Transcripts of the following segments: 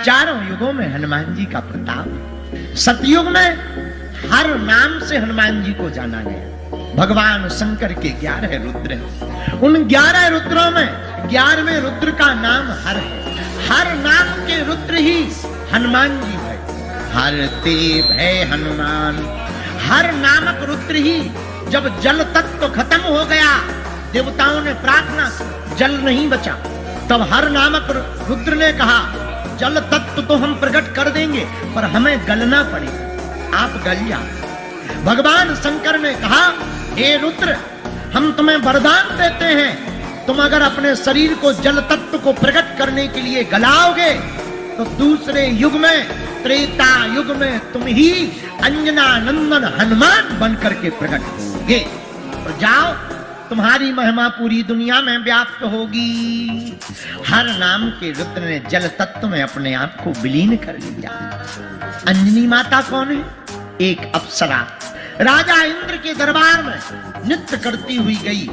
चारों युगों में हनुमान जी का प्रताप। सतयुग में हर नाम से हनुमान जी को जाना गया। भगवान शंकर के 11 रुद्र हैं। उन 11 रुद्रों में 11वें रुद्र का नाम हर है। हर नाम के रुद्र ही हनुमान जी है। हरते भय हनुमान, हर नामक रुद्र ही जब जल तत्व खत्म हो गया, देवताओं ने प्रार्थना, जल नहीं बचा, तब हर नामक रुद्र ने कहा जल तत्व तो हम प्रकट कर देंगे पर हमें गलना पड़ेगा, आप गल जाओ। भगवान शंकर ने कहा हे रुद्र, हम तुम्हें वरदान देते हैं, तुम अगर अपने शरीर को जल तत्व को प्रकट करने के लिए गलाओगे तो दूसरे युग में, त्रेता युग में तुम ही अंजना नंदन हनुमान बनकर के प्रकट होगे। तो जाओ, तुम्हारी महिमा पूरी दुनिया में व्याप्त होगी। हर नाम के रुद्र ने जल तत्व में अपने आप को विलीन कर लिया। अंजनी माता कौन है? एक अप्सरा राजा इंद्र के दरबार में नृत्य करती हुई गई।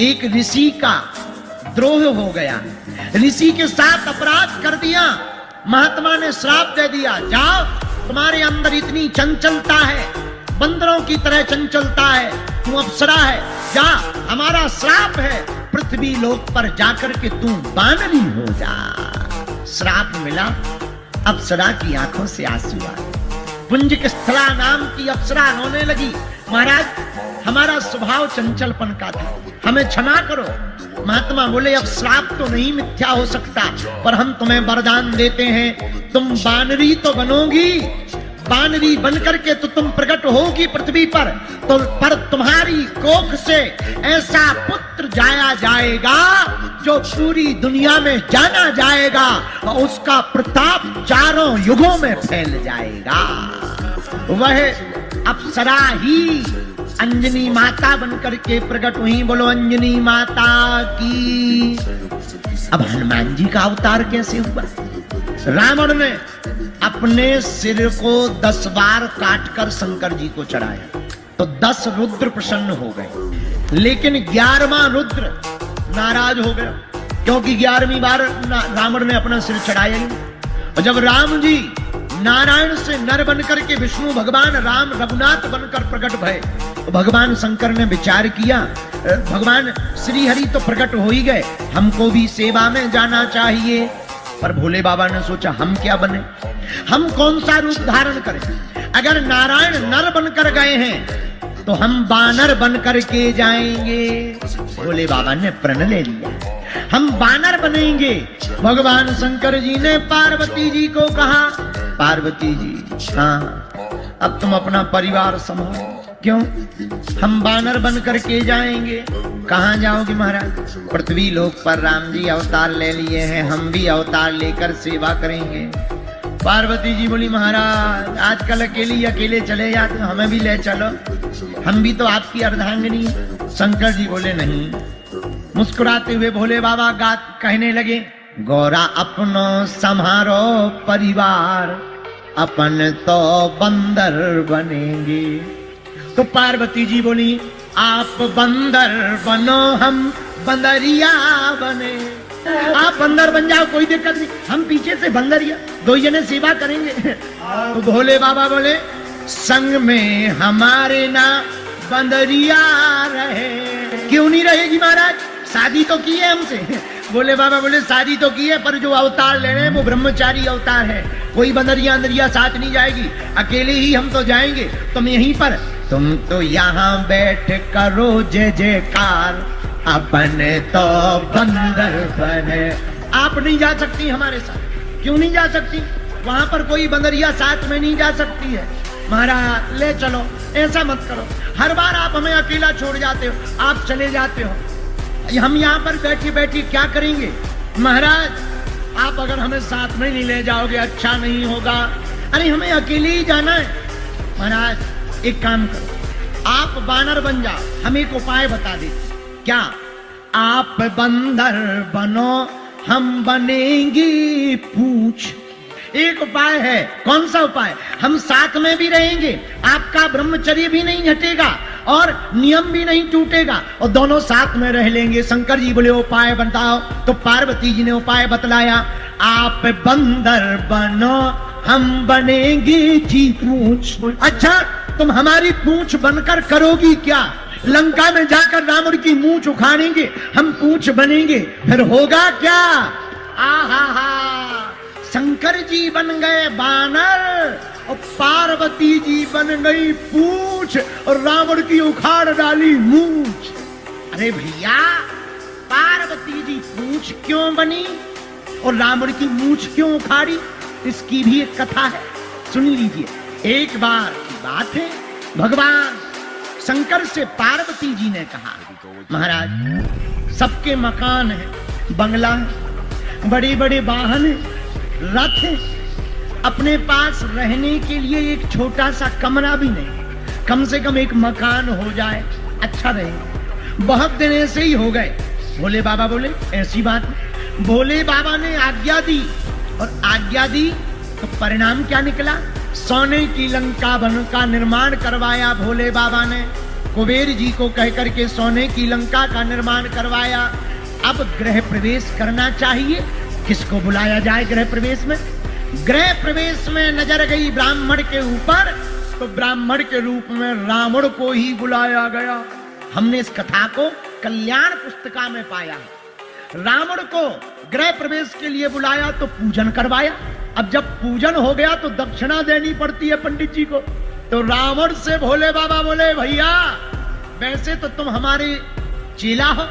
एक ऋषि का द्रोह हो गया, ऋषि के साथ अपराध कर दिया। महात्मा ने श्राप दे दिया, जाओ, तुम्हारे अंदर इतनी चंचलता है, बंदरों की तरह चंचलता है, तू अप्सरा है, जा, हमारा श्राप है, पृथ्वी लोक पर जाकर के तू बानरी हो जा। श्राप मिला, अप्सरा की आंखों से आंसू आए। पुंजिक स्थला नाम की अप्सरा रोने लगी, महाराज हमारा स्वभाव चंचलपन का था, हमें क्षमा करो। महात्मा बोले अब श्राप तो नहीं मिथ्या हो सकता, पर हम तुम्हें वरदान देते हैं, तुम बानरी तो बनोगी, बानरी बनकर के तो तुम प्रकट होगी पृथ्वी पर, तो पर तुम्हारी कोख से ऐसा पुत्र जाया जाएगा जो पूरी दुनिया में जाना जाएगा और उसका प्रताप चारों युगों में फैल जाएगा। वह अप्सरा ही अंजनी माता बनकर के प्रकट हुई। बोलो अंजनी माता की। अब हनुमान जी का अवतार कैसे हुआ? रावण ने अपने सिर को 10 बार काटकर शंकर जी को चढ़ाया तो 10 रुद्र प्रसन्न हो गए, लेकिन 11वां रुद्र नाराज हो गया क्योंकि 11वीं बार रावण ने अपना सिर चढ़ाया ही। और जब राम जी नारायण से नर बनकर के विष्णु भगवान राम रघुनाथ बनकर प्रकट भय, तो भगवान शंकर ने विचार किया, भगवान श्री हरि तो प्रकट हो ही गए, हमको भी सेवा में जाना चाहिए। पर भोले बाबा ने सोचा हम क्या बने, हम कौन सा रूप धारण करें? अगर नारायण नर बनकर गए हैं तो हम बानर बनकर के जाएंगे। भोले बाबा ने प्रण ले लिया, हम बानर बनेंगे। भगवान शंकर जी ने पार्वती जी को कहा, पार्वती जी हाँ अब तुम अपना परिवार संभालो। क्यों? हम बानर बन करके जाएंगे। कहाँ जाओगे महाराज? पृथ्वी लोक पर राम जी अवतार ले लिए हैं, हम भी अवतार लेकर सेवा करेंगे। पार्वती जी बोली महाराज आजकल अकेले चले जाते, हमें भी ले चलो, हम भी तो आपकी अर्धांगिनी। शंकर जी बोले नहीं। मुस्कुराते हुए भोले बाबा कहने लगे, गौरा अपनो संहारो परिवार, अपन तो बंदर बनेंगे। तो पार्वती जी बोली आप बंदर बनो, हम बंदरिया बने। आप बंदर बन जाओ, कोई दिक्कत नहीं, हम पीछे से बंदरिया 2 जने सेवा करेंगे। तो भोले बाबा बोले संग में हमारे ना बंदरिया रहे। क्यों नहीं रहेगी महाराज? शादी तो की है हमसे। भोले बाबा बोले शादी तो की है, पर जो अवतार ले रहे हैं वो ब्रह्मचारी अवतार है, कोई बंदरिया अंदरिया साथ नहीं जाएगी, अकेले ही हम तो जाएंगे। तुम यहीं पर, तुम तो यहाँ बैठ करो जय जयकार, अपन तो बंदर बने। आप नहीं जा सकती हमारे साथ। क्यों नहीं जा सकती? वहां पर कोई बंदरिया साथ में नहीं जा सकती है। महाराज ले चलो, ऐसा मत करो, हर बार आप हमें अकेला छोड़ जाते हो, आप चले जाते हो, हम यहाँ पर बैठे बैठे क्या करेंगे? महाराज आप अगर हमें साथ में नहीं ले जाओगे अच्छा नहीं होगा। अरे हमें अकेले ही जाना है। महाराज एक काम करो, आप बानर बन जाओ, हम एक उपाय बता देते। क्या? आप बंदर बनो, हम बनेंगी पूछ। एक उपाय है। कौन सा उपाय? हम साथ में भी रहेंगे, आपका ब्रह्मचर्य भी नहीं हटेगा और नियम भी नहीं टूटेगा, और दोनों साथ में रह लेंगे। शंकर जी बोले उपाय बताओ। तो पार्वती जी ने उपाय बतलाया, आप बंदर बनो हम बनेंगे जी पूंछ। अच्छा तुम हमारी पूंछ बनकर करोगी क्या? लंका में जाकर रावण की मूंछ उखाड़ेंगे, हम पूंछ बनेंगे, फिर होगा क्या? आहा, शंकर जी बन गए बानर और पार्वती जी बन गई पूंछ और रावण की उखाड़ डाली मूंछ। अरे भैया, पार्वती जी पूंछ क्यों बनी और रावण की मूंछ क्यों उखाड़ी? इसकी भी एक कथा है, सुन लीजिए। एक बार की बात है, भगवान शंकर से पार्वती जी ने कहा, महाराज सबके मकान है, बंगला है, बड़े बड़े वाहन है, रथ है, अपने पास रहने के लिए एक छोटा सा कमरा भी नहीं, कम से कम एक मकान हो जाए, अच्छा रहे। बहुत दिन ऐसे ही हो गए। भोले बाबा बोले ऐसी बात नहीं। भोले बाबा ने आज्ञा दी और आज्ञा दी तो परिणाम क्या निकला? सोने की लंका वन का निर्माण करवाया भोले बाबा ने, कुबेर जी को कहकर के सोने की लंका का निर्माण करवाया। अब गृह प्रवेश करना चाहिए, किसको बुलाया जाए गृह प्रवेश में? गृह प्रवेश में नजर गई ब्राह्मण के ऊपर, तो ब्राह्मण के रूप में रावण को ही बुलाया गया। हमने इस कथा को कल्याण पुस्तिका में पाया है। रावण को गृह प्रवेश के लिए बुलाया तो पूजन करवाया। अब जब पूजन हो गया तो दक्षिणा देनी पड़ती है पंडित जी को। तो रावण से भोले बाबा बोले, भैया वैसे तो तुम हमारे चेला हो,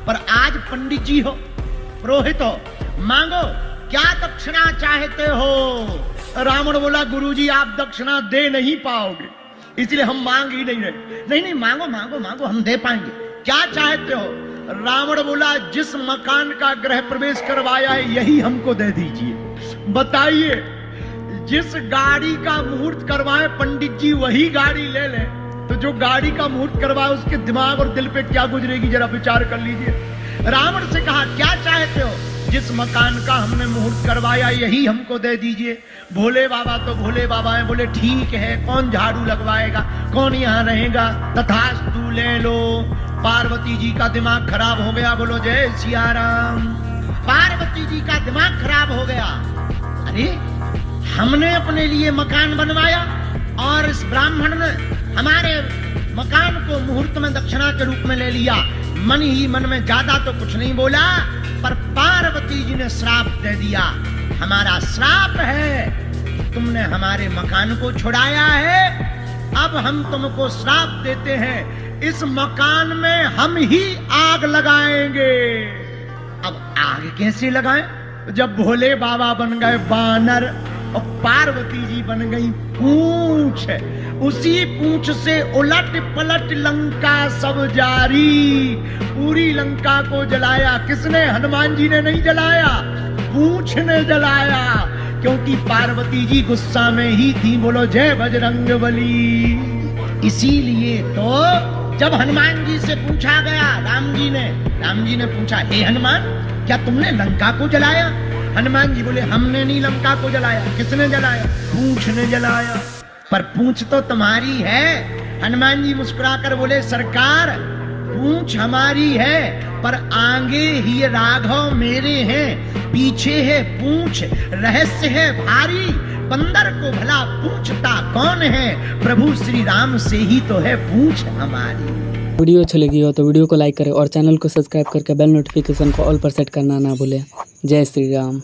पर आज पंडित जी हो, पुरोहित हो, मांगो क्या दक्षिणा चाहते हो? रावण बोला, गुरुजी आप दक्षिणा दे नहीं पाओगे, इसलिए हम मांग ही नहीं रहे। नहीं मांगो मांगो मांगो, हम दे पाएंगे, क्या चाहते हो? रावण बोला, जिस मकान का गृह प्रवेश करवाया है यही हमको दे दीजिए। बताइए, जिस गाड़ी का मुहूर्त करवाए पंडित जी वही गाड़ी ले ले, तो जो गाड़ी का मुहूर्त करवाए उसके दिमाग और दिल पे क्या गुजरेगी, जरा विचार कर लीजिए। रावण से कहा, क्या चाहते हो? जिस मकान का हमने मुहूर्त करवाया यही हमको दे दीजिए। भोले बाबा तो भोले बाबा है, बोले ठीक है, कौन झाड़ू लगवाएगा, कौन यहाँ रहेगा, तथास्तु ले लो। पार्वती जी का दिमाग खराब हो गया, बोलो जय सिया राम। पार्वती जी का दिमाग खराब हो गया, अरे हमने अपने लिए मकान बनवाया और इस ब्राह्मण ने हमारे मकान को मुहूर्त में दक्षिणा के रूप में ले लिया। मन ही मन में ज्यादा तो कुछ नहीं बोला, पर पार्वती जी ने श्राप दे दिया। हमारा श्राप है, तुमने हमारे मकान को छुड़ाया है, अब हम तुमको श्राप देते हैं, इस मकान में हम ही आग लगाएंगे। अब आग कैसे लगाएं? जब भोले बाबा बन गए बानर और पार्वती जी बन गई पूंछ, उसी पूंछ से उलट पलट लंका सब जारी। पूरी लंका को जलाया किसने? हनुमान जी ने नहीं जलाया, पूंछ ने जलाया, क्योंकि पार्वती जी गुस्सा में ही थी। बोलो जय बजरंगबली। इसीलिए तो जब हनुमान जी से पूछा गया, राम जी ने पूछा, हे हनुमान क्या तुमने लंका को जलाया? हनुमान जी बोले, हमने नहीं लंका को जलाया। किसने जलाया? पूंछ ने जलाया। पर पूंछ तो तुम्हारी है। हनुमान जी मुस्कुराकर बोले, सरकार पूंछ हमारी है, पर आगे ही राघव मेरे हैं, पीछे है पूंछ, रहस्य है भारी। बंदर को भला पूछता कौन है, प्रभु श्री राम से ही तो है पूंछ हमारी। वीडियो अच्छी लगी हो तो वीडियो को लाइक करें और चैनल को सब्सक्राइब करके बेल नोटिफिकेशन को ऑल पर सेट करना ना भूलें। जय श्री राम।